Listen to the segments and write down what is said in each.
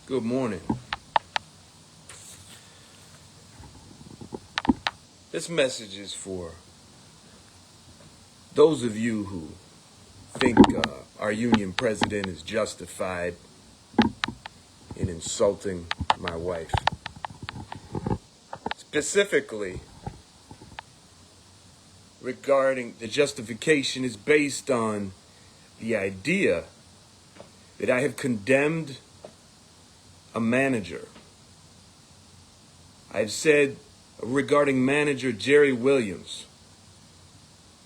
Good morning. This message is for those of you who think our union president is justified in insulting my wife. Specifically, regarding the justification is based on the idea that I have condemned a manager. I've said regarding manager Jerry Williams,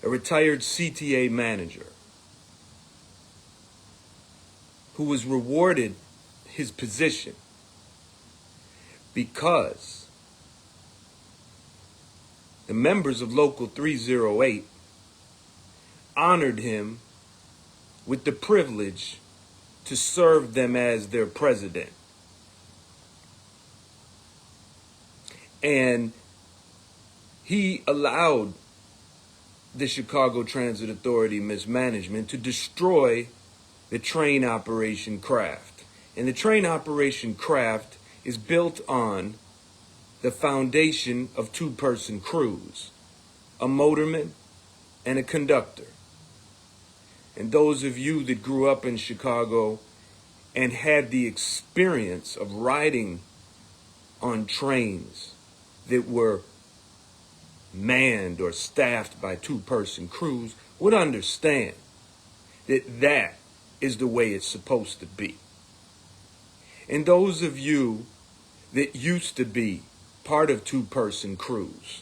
a retired CTA manager, who was rewarded his position because the members of Local 308 honored him with the privilege to serve them as their president. And he allowed the Chicago Transit Authority mismanagement to destroy the train operation craft. And the train operation craft is built on the foundation of two-person crews, a motorman and a conductor. And those of you that grew up in Chicago and had the experience of riding on trains that were manned or staffed by two-person crews would understand that that is the way it's supposed to be. And those of you that used to be part of two-person crews,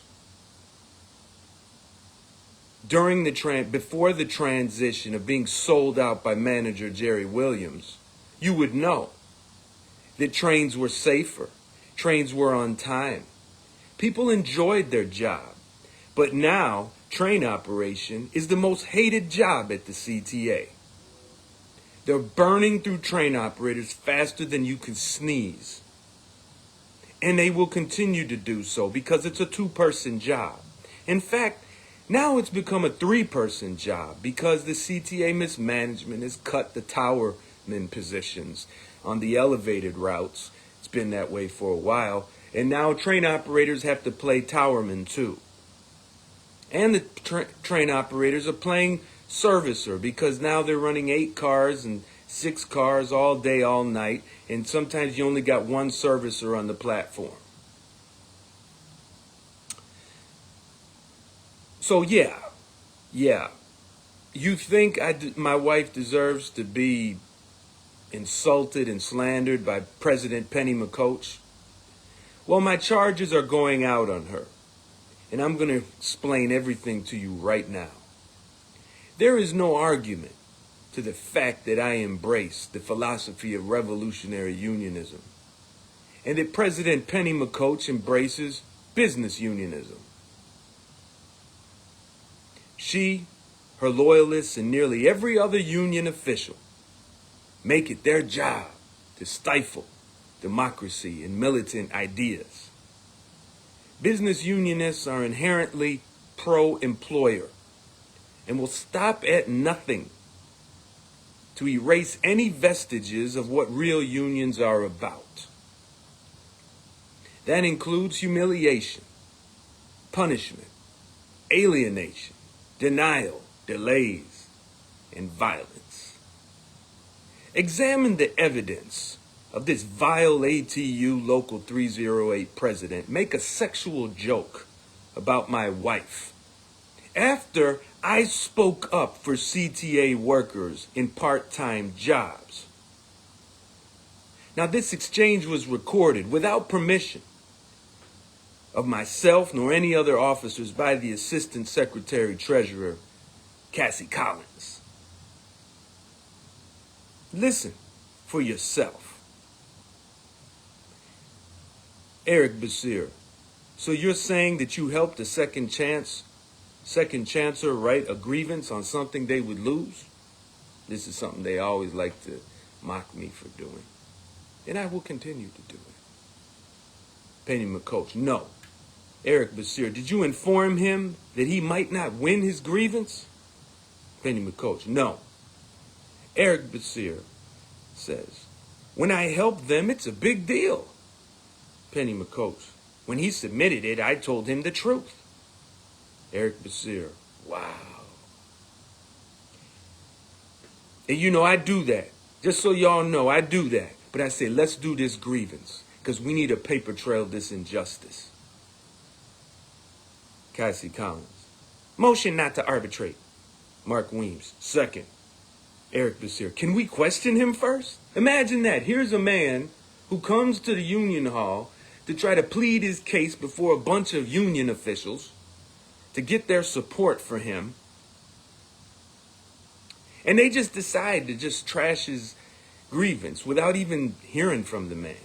during before the transition of being sold out by manager Jerry Williams, you would know that trains were safer, trains were on time. People enjoyed their job, but now train operation is the most hated job at the CTA. They're burning through train operators faster than you can sneeze. And they will continue to do so because it's a two-person job. In fact, now it's become a three-person job because the CTA mismanagement has cut the towerman positions on the elevated routes. It's been that way for a while. And now train operators have to play towerman too. And the train operators are playing servicer because now they're running 8 cars and 6 cars all day, all night. And sometimes you only got one servicer on the platform. So yeah. You think my wife deserves to be insulted and slandered by President Pennie McCoach? Well, my charges are going out on her, and I'm going to explain everything to you right now. There is no argument to the fact that I embrace the philosophy of revolutionary unionism, and that President Pennie McCoach embraces business unionism. She, her loyalists, and nearly every other union official make it their job to stifle democracy and militant ideas. Business unionists are inherently pro-employer and will stop at nothing to erase any vestiges of what real unions are about. That includes humiliation, punishment, alienation, denial, delays, and violence. Examine the evidence of this vile ATU Local 308 president make a sexual joke about my wife after I spoke up for CTA workers in part-time jobs. Now, this exchange was recorded without permission of myself nor any other officers by the Assistant Secretary Treasurer, Cassie Collins. Listen for yourself. Eric Basir, so you're saying that you helped a second chancer write a grievance on something they would lose? This is something they always like to mock me for doing. And I will continue to do it. Pennie McCoach, no. Eric Basir, did you inform him that he might not win his grievance? Pennie McCoach, no. Eric Basir says, When I help them, it's a big deal. Penny McCoach. When he submitted it, I told him the truth. Eric Basir. Wow. And you know, I do that. Just so y'all know, I do that. But I say, let's do this grievance. Because we need a paper trail of this injustice. Cassie Collins. Motion not to arbitrate. Mark Weems. Second. Eric Basir. Can we question him first? Imagine that. Here's a man who comes to the union hall to try to plead his case before a bunch of union officials to get their support for him. And they just decide to just trash his grievance without even hearing from the man.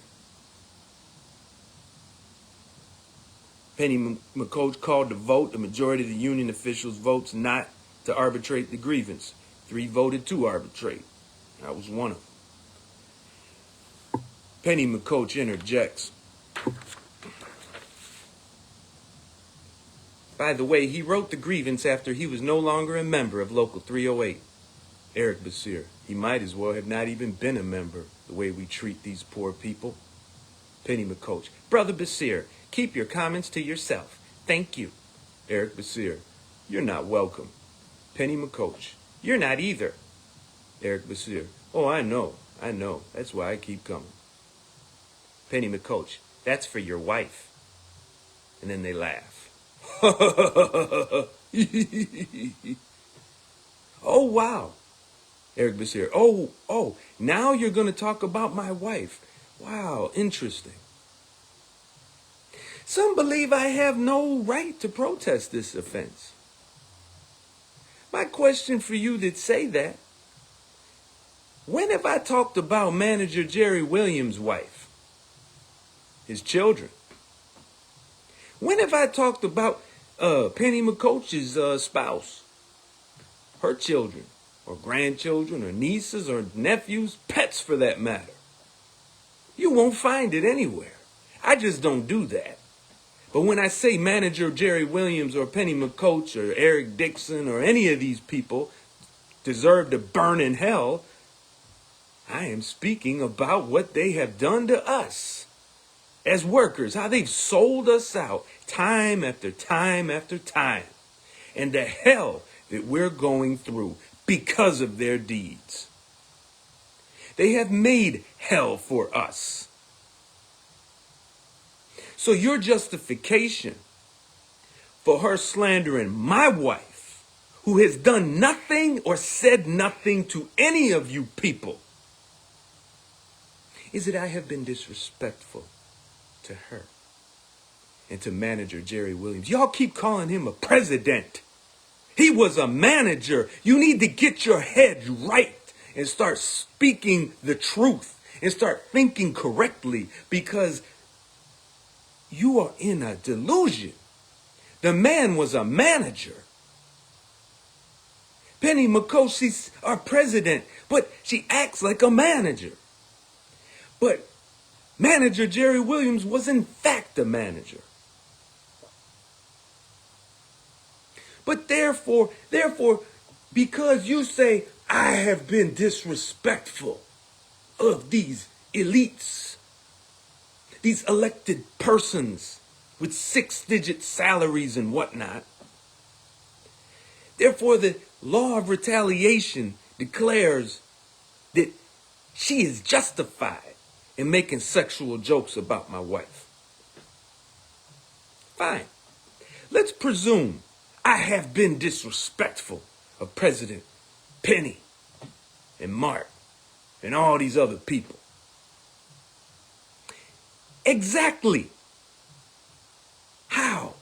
Penny McCoach called to vote. The majority of the union officials votes not to arbitrate the grievance. 3 voted to arbitrate. I was one of them. Penny McCoach interjects. By the way, he wrote the grievance after he was no longer a member of Local 308. Eric Basir. He might as well have not even been a member, the way we treat these poor people. Penny McCoach. Brother Basir, keep your comments to yourself. Thank you. Eric Basir. You're not welcome. Penny McCoach. You're not either. Eric Basir. Oh, I know. That's why I keep coming. Penny McCoach. That's for your wife. And then they laugh. Oh, wow. Eric Basir. Oh, now you're going to talk about my wife. Wow, interesting. Some believe I have no right to protest this offense. My question for you that say that, when have I talked about manager Jerry Williams' wife, his children? When have I talked about Penny McCoach's spouse, her children, or grandchildren, or nieces, or nephews, pets for that matter? You won't find it anywhere. I just don't do that. But when I say manager Jerry Williams or Penny McCoach or Eric Dixon or any of these people deserve to burn in hell, I am speaking about what they have done to us as workers, how they've sold us out time after time after time, and the hell that we're going through because of their deeds. They have made hell for us. So your justification for her slandering my wife, who has done nothing or said nothing to any of you people, is that I have been disrespectful to her and to manager Jerry Williams. Y'all keep calling him a president. He was a manager. You need to get your head right and start speaking the truth and start thinking correctly, because you are in a delusion. The man was a manager. Penny McCoach, she's our president, but she acts like a manager. But manager Jerry Williams was in fact a manager. But therefore, because you say I have been disrespectful of these elites, these elected persons with 6-digit salaries and whatnot, therefore the law of retaliation declares that she is justified in making sexual jokes about my wife. Fine. Let's presume I have been disrespectful of President Pennie and Mark and all these other people. Exactly how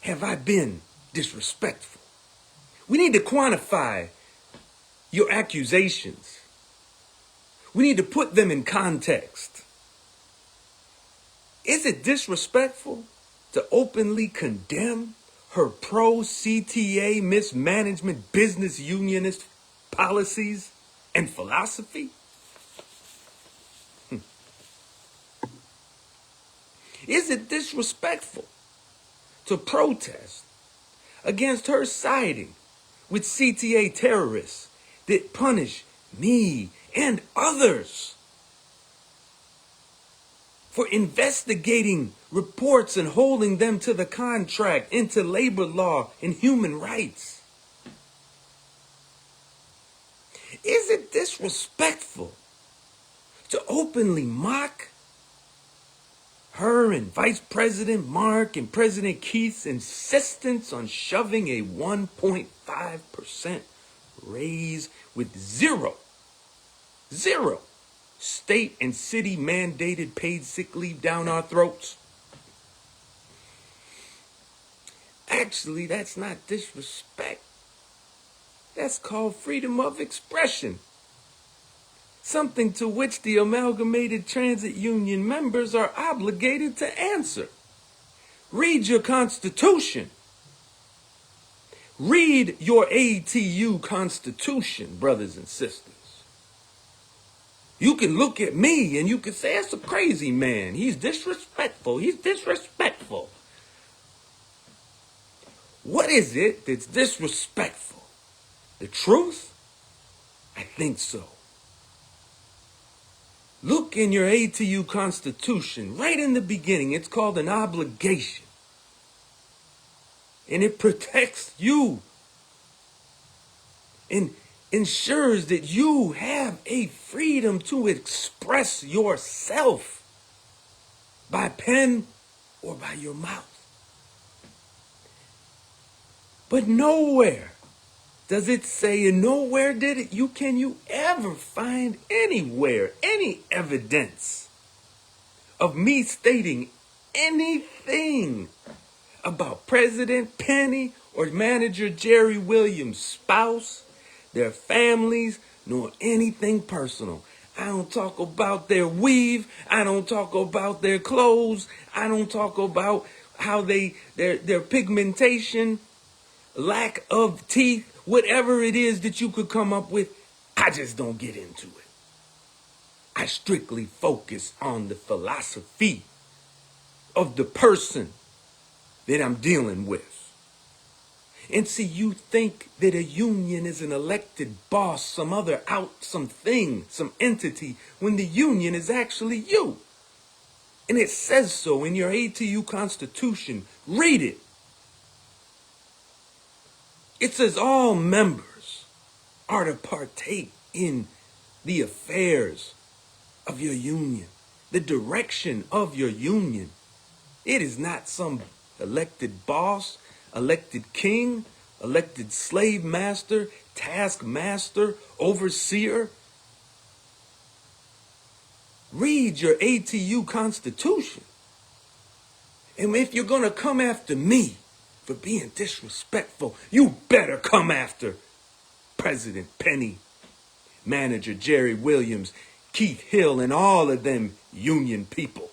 have I been disrespectful? We need to quantify your accusations. We need to put them in context. Is it disrespectful to openly condemn her pro-CTA mismanagement business unionist policies and philosophy? Is it disrespectful to protest against her siding with CTA terrorists that punish me and others for investigating reports and holding them to the contract, into labor law and human rights. Is it disrespectful to openly mock her and Vice President Mark and President Keith's insistence on shoving a 1.5% raise with zero state and city mandated paid sick leave down our throats? Actually, that's not disrespect. That's called freedom of expression. Something to which the Amalgamated Transit Union members are obligated to answer. Read your Constitution. Read your ATU Constitution, brothers and sisters. You can look at me and you can say, that's a crazy man. He's disrespectful. He's disrespectful. What is it that's disrespectful? The truth? I think so. Look in your ATU Constitution, right in the beginning. It's called an obligation. And it protects you and ensures that you have a freedom to express yourself by pen or by your mouth. But nowhere does it say, and nowhere did it, can you ever find anywhere any evidence of me stating anything about President Pennie or manager Jerry Williams' spouse, their families, nor anything personal. I don't talk about their weave. I don't talk about their clothes. I don't talk about how their pigmentation, lack of teeth, whatever it is that you could come up with. I just don't get into it. I strictly focus on the philosophy of the person that I'm dealing with. And see, you think that a union is an elected boss, something, some entity, when the union is actually you. And it says so in your ATU Constitution. Read it. It says all members are to partake in the affairs of your union, the direction of your union. It is not some elected boss, elected king, elected slave master, taskmaster, overseer. Read your ATU Constitution. And if you're going to come after me for being disrespectful, you better come after President Pennie, manager Jerry Williams, Keith Hill, and all of them union people.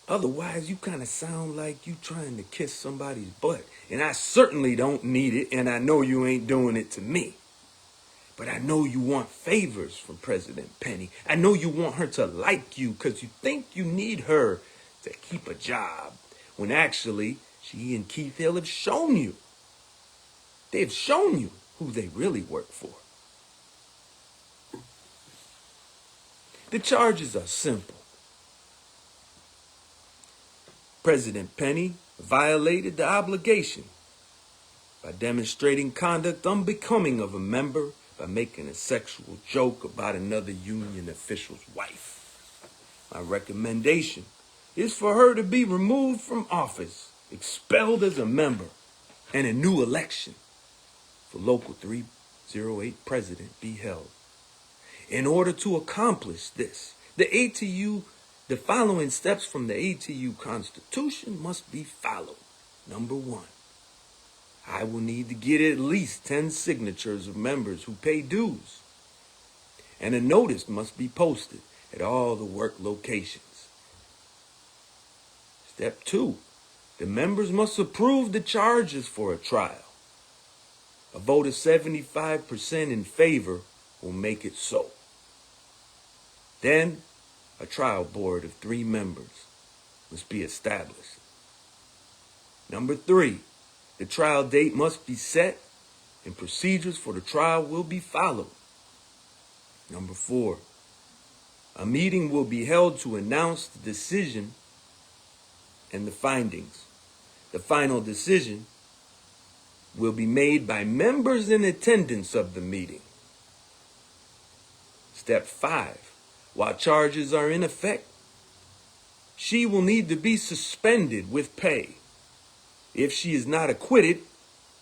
Otherwise, you kind of sound like you trying to kiss somebody's butt. And I certainly don't need it, and I know you ain't doing it to me. But I know you want favors from President Pennie. I know you want her to like you because you think you need her to keep a job, when actually she and Keith Hill have shown you. They've shown you who they really work for. The charges are simple. President Pennie violated the obligation by demonstrating conduct unbecoming of a member by making a sexual joke about another union official's wife. My recommendation is for her to be removed from office, expelled as a member, and a new election for Local 308 president be held. In order to accomplish this, the following steps from the ATU Constitution must be followed. Number 1, I will need to get at least 10 signatures of members who pay dues. And a notice must be posted at all the work locations. Step 2, the members must approve the charges for a trial. A vote of 75% in favor will make it so. Then, a trial board of 3 members must be established. Number 3, the trial date must be set and procedures for the trial will be followed. Number 4, A meeting will be held to announce the decision and the findings. The final decision will be made by members in attendance of the meeting. Step 5. While charges are in effect, she will need to be suspended with pay. If she is not acquitted,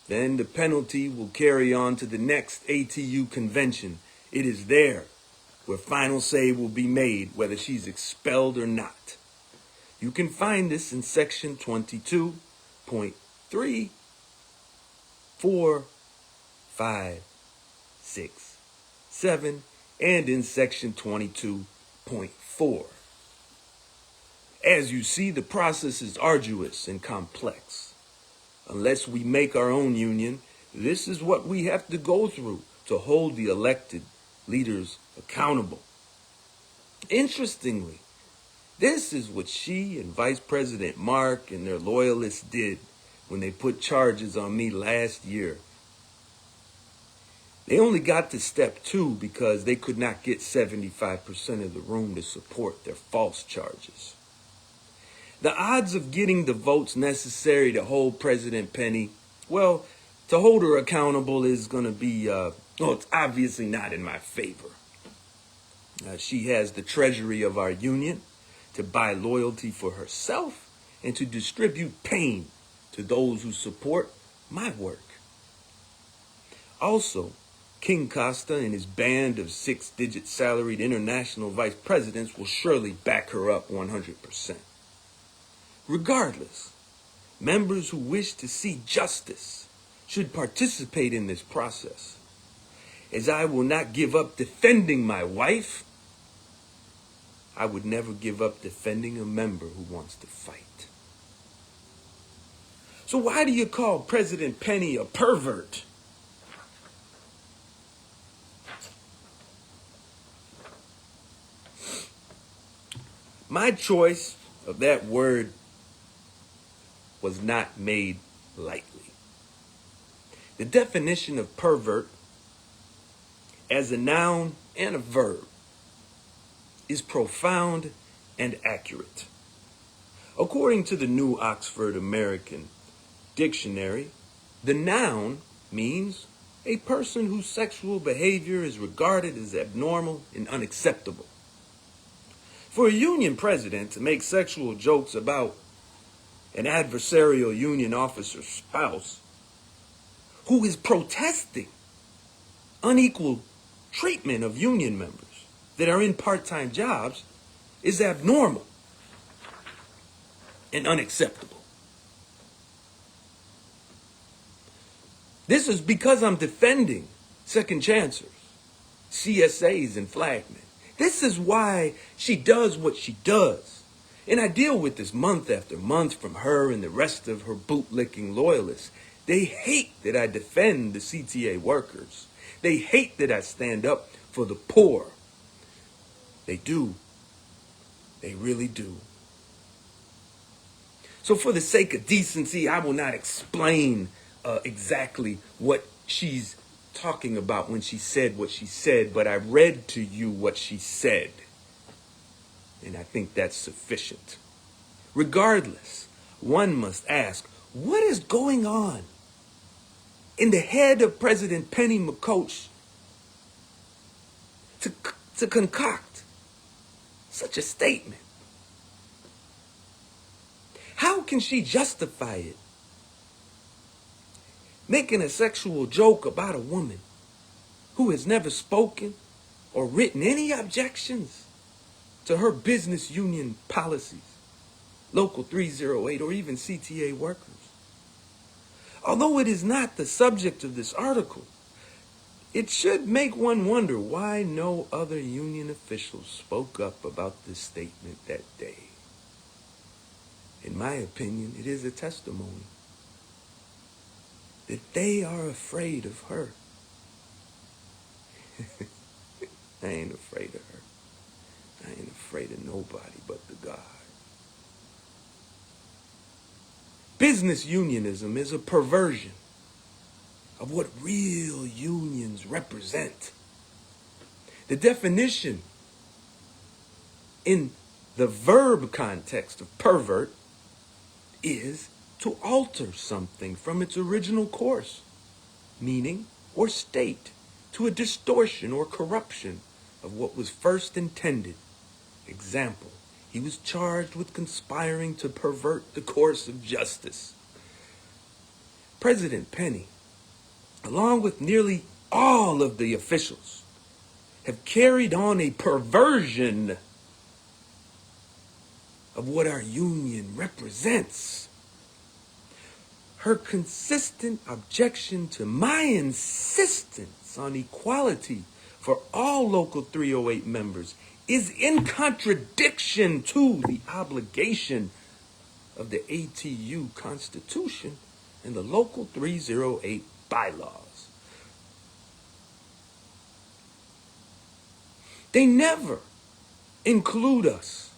then the penalty will carry on to the next ATU convention. It is there where final say will be made whether she's expelled or not. You can find this in section 22.3, 4, 5, 6, 7, and in section 22.4. As you see, the process is arduous and complex. Unless we make our own union, this is what we have to go through to hold the elected leaders accountable. Interestingly, this is what she and Vice President Mark and their loyalists did when they put charges on me last year. They only got to step 2 because they could not get 75% of the room to support their false charges. The odds of getting the votes necessary to hold President Pennie, well, to hold her accountable is going to be, it's obviously not in my favor. She has the treasury of our union to buy loyalty for herself and to distribute pain to those who support my work. Also, King Costa and his band of 6-digit salaried international vice presidents will surely back her up 100%. Regardless, members who wish to see justice should participate in this process, as I will not give up defending my wife. I would never give up defending a member who wants to fight. So why do you call President Pennie a pervert? My choice of that word was not made lightly. The definition of pervert as a noun and a verb is profound and accurate. According to the New Oxford American Dictionary, the noun means a person whose sexual behavior is regarded as abnormal and unacceptable. For a union president to make sexual jokes about an adversarial union officer's spouse who is protesting unequal treatment of union members that are in part-time jobs is abnormal and unacceptable. This is because I'm defending second chancers, CSAs, and flagmen. This is why she does what she does. And I deal with this month after month from her and the rest of her bootlicking loyalists. They hate that I defend the CTA workers. They hate that I stand up for the poor. They do. They really do. So for the sake of decency, I will not explain exactly what she's talking about when she said what she said, but I read to you what she said. And I think that's sufficient. Regardless, one must ask, what is going on in the head of President Pennie McCoach to concoct such a statement? How can she justify it? Making a sexual joke about a woman who has never spoken or written any objections to her business union policies, Local 308, or even CTA workers. Although it is not the subject of this article, it should make one wonder why no other union officials spoke up about this statement that day. In my opinion, it is a testimony that they are afraid of her. I ain't afraid of her. I ain't afraid of nobody but the God. Business unionism is a perversion of what real unions represent. The definition in the verb context of pervert is to alter something from its original course, meaning, or state, to a distortion or corruption of what was first intended. Example, he was charged with conspiring to pervert the course of justice. President Pennie, along with nearly all of the officials, have carried on a perversion of what our union represents. Her consistent objection to my insistence on equality for all Local 308 members is in contradiction to the obligation of the ATU Constitution and the Local 308 bylaws. They never include us,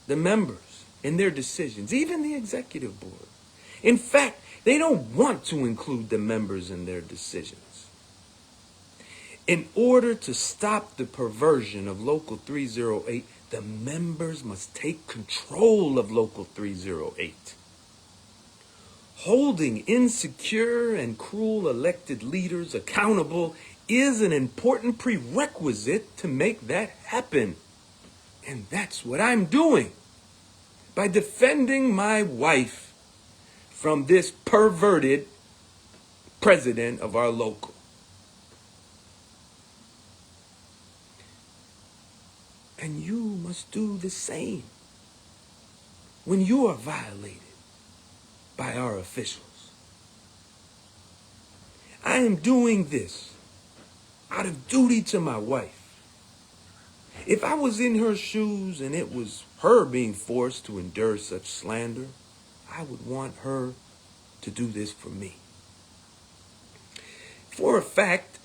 the members, in their decisions, even the executive board. In fact, they don't want to include the members in their decisions. In order to stop the perversion of Local 308, the members must take control of Local 308. Holding insecure and cruel elected leaders accountable is an important prerequisite to make that happen. And that's what I'm doing by defending my wife from this perverted president of our local. And you must do the same when you are violated by our officials. I am doing this out of duty to my wife. If I was in her shoes and it was her being forced to endure such slander, I would want her to do this for me. For a fact,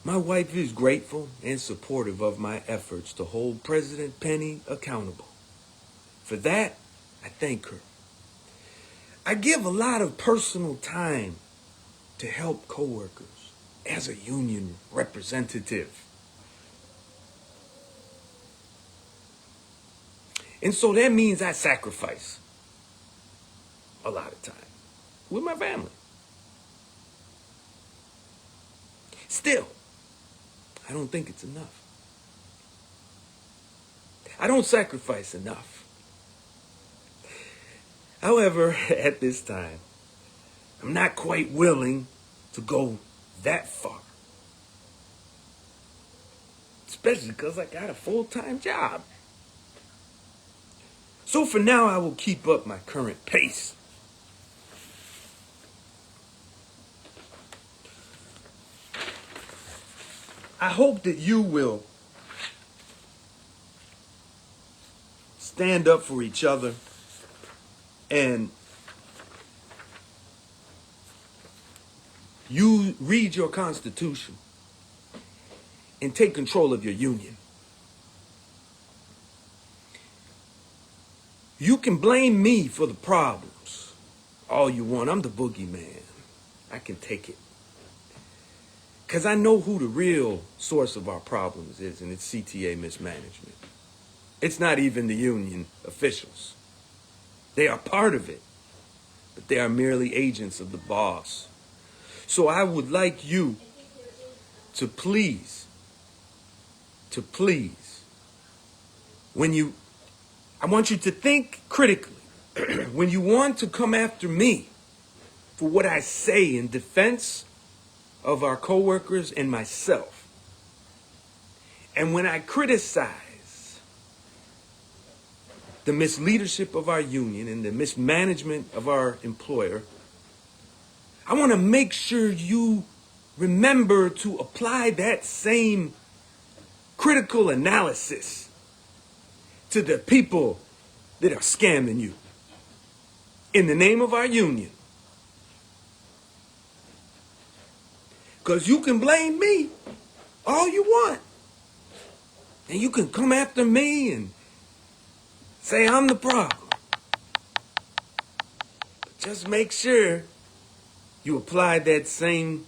my wife is grateful and supportive of my efforts to hold President Pennie accountable. For that, I thank her. I give a lot of personal time to help coworkers as a union representative. And so that means I sacrifice a lot of time with my family. Still, I don't think it's enough. I don't sacrifice enough. However, at this time, I'm not quite willing to go that far. Especially because I got a full-time job. So for now, I will keep up my current pace. I hope that you will stand up for each other and you read your Constitution and take control of your union. You can blame me for the problems all you want. I'm the boogeyman. I can take it. Because I know who the real source of our problems is, and it's CTA mismanagement. It's not even the union officials. They are part of it, but they are merely agents of the boss. So I would like you to please, I want you to think critically. When you want to come after me for what I say in defense of our coworkers and myself, and when I criticize the misleadership of our union and the mismanagement of our employer, I want to make sure you remember to apply that same critical analysis to the people that are scamming you in the name of our union. Because you can blame me all you want. And you can come after me and say I'm the problem. But just make sure you apply that same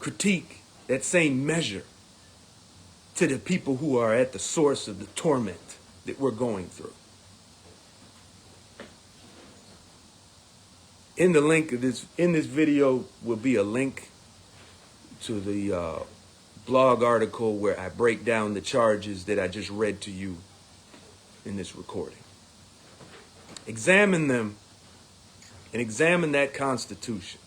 critique, that same measure to the people who are at the source of the torment that we're going through. In the link of this, in this video will be a link to the blog article where I break down the charges that I just read to you in this recording. Examine them and examine that Constitution.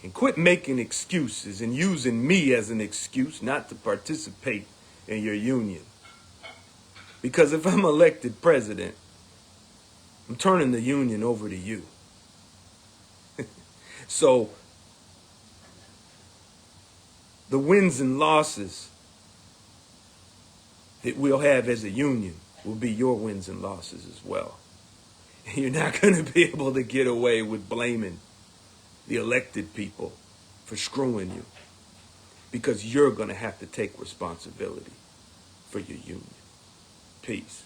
And quit making excuses and using me as an excuse not to participate in your union. Because if I'm elected president, I'm turning the union over to you. So the wins and losses that we'll have as a union will be your wins and losses as well. And you're not going to be able to get away with blaming the elected people for screwing you, because you're going to have to take responsibility for your union. Peace.